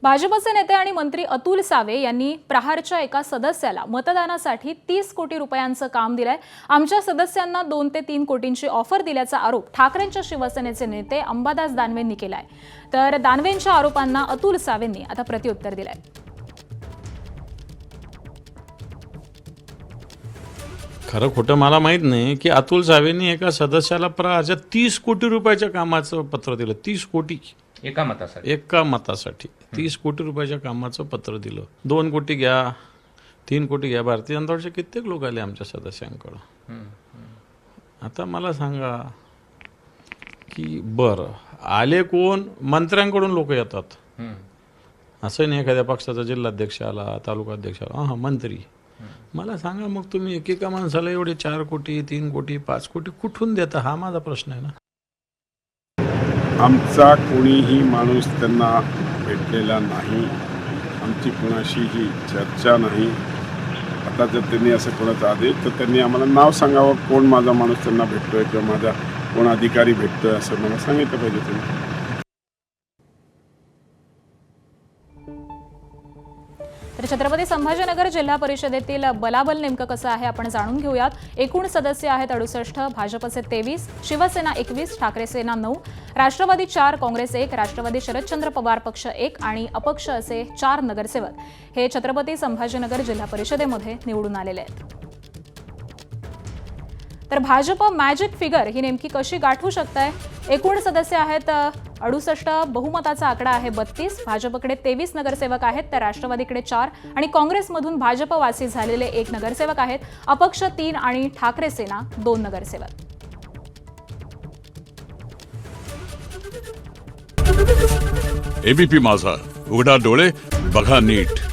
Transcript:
भाजपचे नेते आणि मंत्री अतुल सावे यांनी प्रहारच्या एका सदस्याला मतदानासाठी 30 कोटी रुपयांचं काम दिलंय। आमच्या सदस्यांना 2 ते 3 कोटींची ऑफर दिल्याचा आरोप ठाकरेंच्या शिवसेनेचे नेते अंबादास दानवेंनी केलाय। तर दानवेंच्या आरोपांना अतुल सावेंनी आता प्रत्युत्तर दिलंय। खरं खोटं मला माहित नाही की अतुल सावेंनी एका सदस्याला प्रहारच्या 30 कोटी रुपयाच्या कामाचं पत्र दिलं। 30 कोटी एका मतासाठी 30 कोटी रुपयाच्या कामाचं पत्र दिलं। 2 कोटी घ्या, 3 कोटी घ्या, भारतीय जनता पक्षाचे कित्येक लोक आले आमच्या सदस्यांकडं। आता मला सांगा की बरं आले कोण? मंत्र्यांकडून लोक येतात। असं नाही एखाद्या पक्षाचा जिल्हाध्यक्ष आला, तालुकाध्यक्ष आला, हां मंत्री। मला सांगा मग तुम्ही एकेका माणसाला एवढे 4 कोटी, 3 कोटी, 5 कोटी कुठून देता? हा माझा प्रश्न आहे ना। आमचा कोणीही माणूस त्यांना भेटलेला नाही, आमची कोणाशीही चर्चा नाही। आता जर त्यांनी असं कोणाचा आदेश तर त्यांनी आम्हाला नाव सांगावं, कोण माझा माणूस त्यांना भेटतोय किंवा माझा कोण अधिकारी भेटतोय असं मला सांगितलं पाहिजे त्यांनी। तर छत्रपती संभाजीनगर जिल्हा परिषदेतील बलाबल नेमकं कसं आहे आपण जाणून घेऊयात। एकूण सदस्य आहेत 68, भाजपचे 23, शिवसेना 21, ठाकरे सेना 9, राष्ट्रवादी 4, काँग्रेस 1, राष्ट्रवादी शरदचंद्र पवार पक्ष 1 आणि अपक्ष असे 4 नगरसेवक हे छत्रपती संभाजीनगर जिल्हा परिषदेमध्ये निवडून आलेले आहेत। तर भाजप मॅजिक फिगर ही नेमकी कशी गाठू शकते? एकूण सदस्य आहेत 68, बहुमताचा आकडा आहे 32, भाजपकडे 23 नगरसेवक आहेत, तर राष्ट्रवादीकडे 4 आणि काँग्रेसमधून भाजपवासी झालेले 1 नगरसेवक आहेत, अपक्ष 3 आणि ठाकरे सेना 2 नगरसेवक। एबीपी माझा, उघडा डोळे बघा नीट।